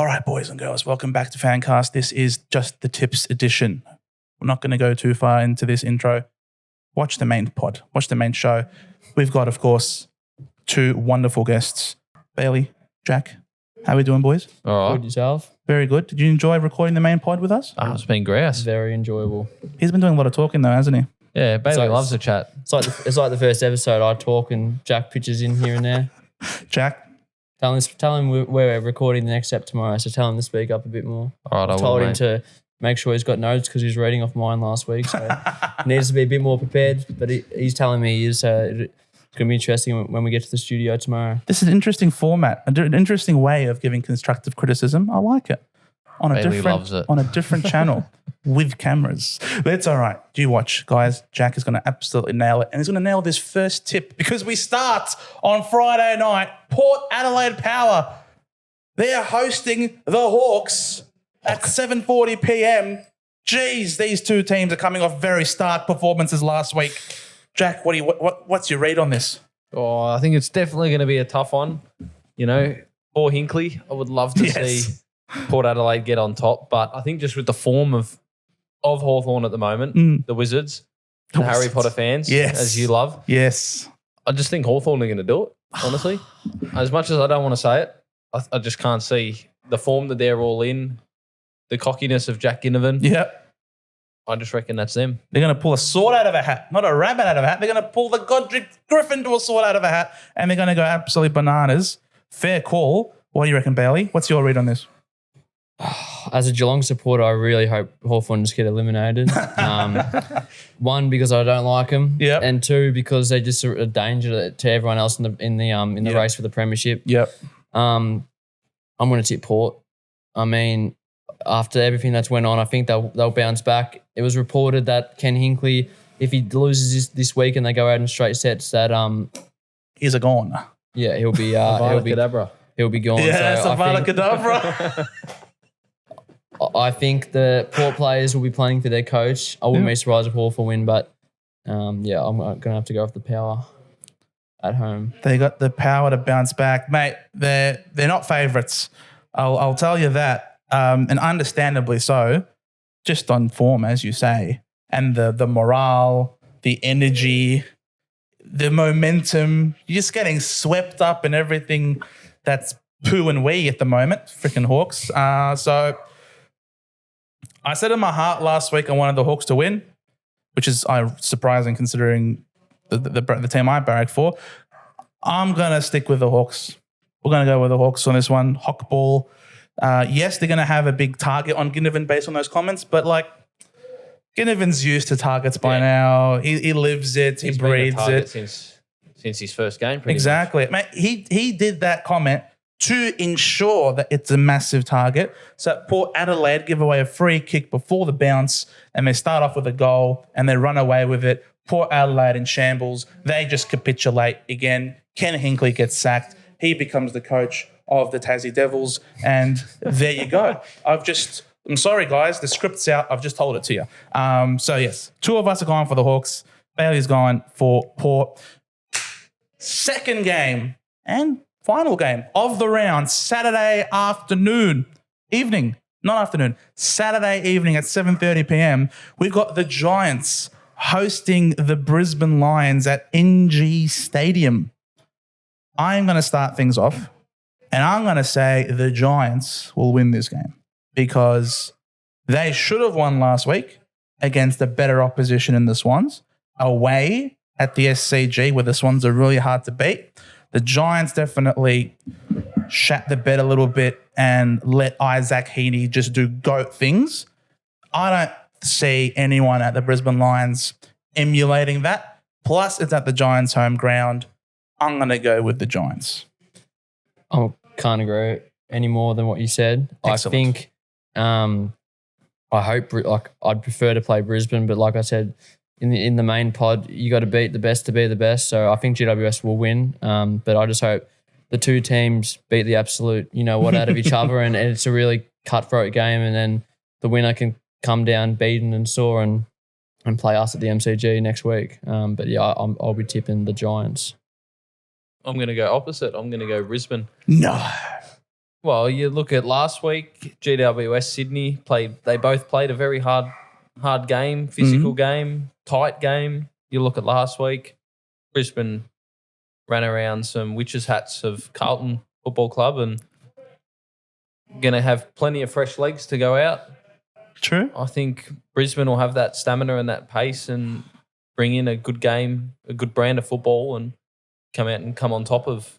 All right, boys and girls, welcome back to Fancast. This is just the tips edition. We're not going to go too far into this intro. Watch the main pod. Watch the main show. We've got, of course, two wonderful guests. Bailey, Jack, how are we doing, boys? All Good right. yourself? Very good. Did you enjoy recording the main pod with us? It's been grouse. Very enjoyable. He's been doing a lot of talking though, hasn't he? Yeah, Bailey So loves a chat. It's like the first episode. I talk and Jack pitches in here and there. Jack? Tell him we're recording the next step tomorrow, so tell him to speak up a bit more. All right, I told him to make sure he's got notes because he was reading off mine last week, so he needs to be a bit more prepared. But he's telling me it's going to be interesting when we get to the studio tomorrow. This is an interesting format, an interesting way of giving constructive criticism. I like it. Bailey loves it. On a different channel with cameras. But it's all right. Do you watch, guys? Jack is going to absolutely nail it. And he's going to nail this first tip because we start on Friday night. Port Adelaide Power. They're hosting the Hawks at 7:40 p.m. Geez, these two teams are coming off very stark performances last week. Jack, what's your read on this? Oh, I think it's definitely going to be a tough one. You know, poor Hinkley. I would love to see Port Adelaide get on top, but I think just with the form of Hawthorn at the moment, the Wizards, the Harry Potter fans, as you love. Yes. I just think Hawthorn are going to do it, honestly. As much as I don't want to say it, I just can't see the form that they're all in, the cockiness of Jack Ginnivan. Yep. I just reckon that's them. They're going to pull a sword out of a hat, not a rabbit out of a hat. They're going to pull the Godric Griffin to a sword out of a hat, and they're going to go absolutely bananas. Fair call. What do you reckon, Bailey? What's your read on this? As a Geelong supporter, I really hope Hawthorn just get eliminated. One, because I don't like them, and two, because they're just a danger to everyone else in the race for the premiership. Yep. I'm going to tip Port. I mean, after everything that's went on, I think they'll bounce back. It was reported that Ken Hinkley, if he loses this week and they go out in straight sets, that he's a gone. Yeah, he'll be Cadabra. He'll be gone. Yeah, so Savannah Cadabra. I think the Port players will be playing for their coach. I wouldn't be surprised if Hawthorn win, but I'm going to have to go with the Power at home. They got the power to bounce back. Mate, they're not favourites. I'll tell you that. And understandably so, just on form, as you say, and the morale, the energy, the momentum. You're just getting swept up in everything that's poo and wee at the moment, freaking Hawks. So I said in my heart last week I wanted the Hawks to win, which is surprising considering the team I barrack for. I'm going to stick with the Hawks. We're going to go with the Hawks on this one. Hawk ball. Yes, they're going to have a big target on Ginnivan based on those comments, but Ginnivan's used to targets by now. He lives it. He breathes it. Since his first game, pretty exactly. Mate, he did that comment to ensure that it's a massive target. So Port Adelaide give away a free kick before the bounce and they start off with a goal and they run away with it. Port Adelaide in shambles. They just capitulate again. Ken Hinkley gets sacked. He becomes the coach of the Tassie Devils. And there you go. I'm sorry, guys. The script's out. I've just told it to you. So, yes, two of us are going for the Hawks. Bailey's going for Port. Second game and final game of the round, Saturday evening at 7:30 p.m. We've got the Giants hosting the Brisbane Lions at ENGIE Stadium. I'm going to start things off and I'm going to say the Giants will win this game because they should have won last week against a better opposition in the Swans away at the SCG where the Swans are really hard to beat. The Giants definitely shat the bed a little bit and let Isaac Heaney just do GOAT things. I don't see anyone at the Brisbane Lions emulating that. Plus, it's at the Giants' home ground. I'm going to go with the Giants. I can't agree any more than what you said. Excellent. I think, I hope, I'd prefer to play Brisbane, but like I said, in the main pod, you got to beat the best to be the best. So I think GWS will win. But I just hope the two teams beat the absolute, out of each other, and it's a really cutthroat game, and then the winner can come down beaten and sore and play us at the MCG next week. But yeah, I'll be tipping the Giants. I'm going to go opposite. I'm going to go Brisbane. No. Well, you look at last week, GWS Sydney they both played a very hard game, physical game, tight game. You look at last week, Brisbane ran around some witches' hats of Carlton Football Club and going to have plenty of fresh legs to go out. True. I think Brisbane will have that stamina and that pace and bring in a good game, a good brand of football and come out and come on top of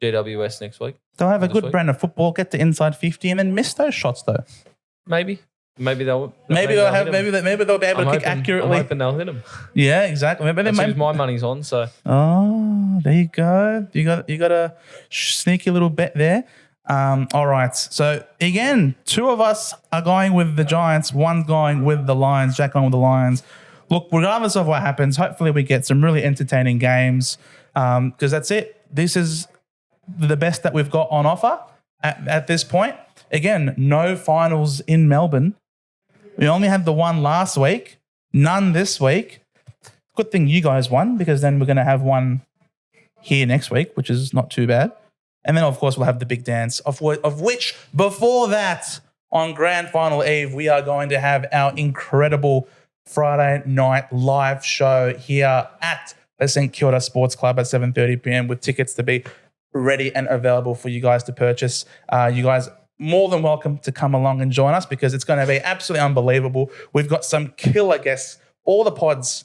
GWS next week. They'll have a good brand of football, get to inside 50 and then miss those shots though. Maybe they'll be able to kick accurately. I'm hoping they'll hit them. Yeah, exactly. Maybe That's who my money's on. So there you go. You got a sneaky little bet there. All right. So again, two of us are going with the Giants. One's going with the Lions. Jack going with the Lions. Look, regardless of what happens, hopefully we get some really entertaining games because that's it. This is the best that we've got on offer at this point. Again, no finals in Melbourne. We only had the one last week, none this week. Good thing you guys won because then we're going to have one here next week, which is not too bad. And then, of course, we'll have the big dance, of which before that, on Grand Final Eve, we are going to have our incredible Friday night live show here at the St Kilda Sports Club at 7:30 p.m. with tickets to be ready and available for you guys to purchase. You guys more than welcome to come along and join us because it's going to be absolutely unbelievable. We've got some killer guests. All the pods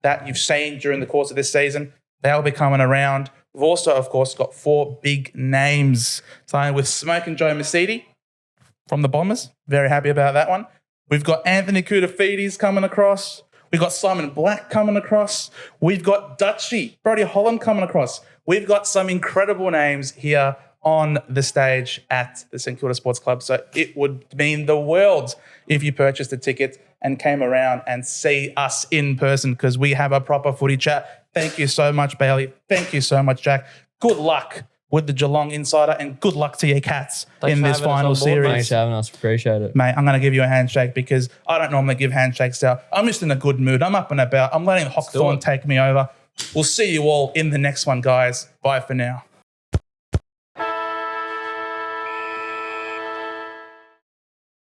that you've seen during the course of this season, they'll be coming around. We've also, of course, got 4 big names, starting with Smoke and Joe Mercedes from the Bombers. Very happy about that one. We've got Anthony Koutafidis coming across. We've got Simon Black coming across. We've got Dutchy, Brody Holland coming across. We've got some incredible names here on the stage at the St Kilda Sports Club. So it would mean the world if you purchased a ticket and came around and see us in person because we have a proper footy chat. Thank you so much, Bailey. Thank you so much, Jack. Good luck with the Geelong Insider and good luck to your Cats in this final series. Thanks for having us. Appreciate it. Mate, I'm going to give you a handshake because I don't normally give handshakes out. I'm just in a good mood. I'm up and about. I'm letting Hawthorn take me over. We'll see you all in the next one, guys. Bye for now.